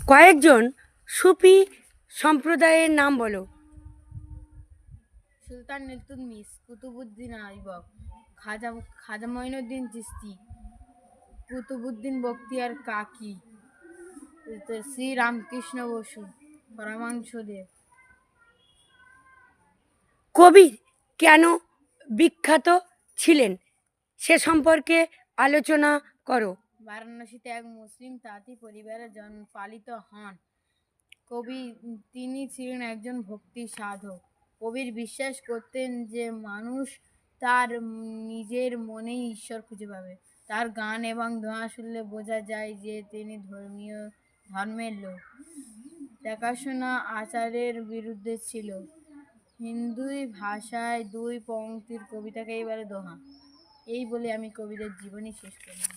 কয়েকজন সুফি সম্প্রদায়ের নাম বলো। সুলতান ইলতুৎমিশ, কুতুবউদ্দিন আইবক, খাজা খাজা মঈনুদ্দিন চিশতি, কুতুবউদ্দিন বখতিয়ার কাকি, শ্রী রামকৃষ্ণ বসু, পরমাংশদেব। কবির কেন বিখ্যাত ছিলেন সে সম্পর্কে আলোচনা করো। বারাণসীতে এক মুসলিম তাঁতি পরিবারে পালিত হন কবি। তিনি ছিলেন একজন ভক্তি সাধক। কবির বিশ্বাস করতেন যে মানুষ তার নিজের মনেই ঈশ্বর খুঁজে পাবে। তার গান এবং দোয়া শুনলে বোঝা যায় যে তিনি ধর্মের লোক। দেখাশোনা আচারের বিরুদ্ধে ছিল। হিন্দুই ভাষায় 2 পংক্তির কবিতাকেই বলে দোহা। এই বলে আমি কবিদের জীবনী শেষ করলাম।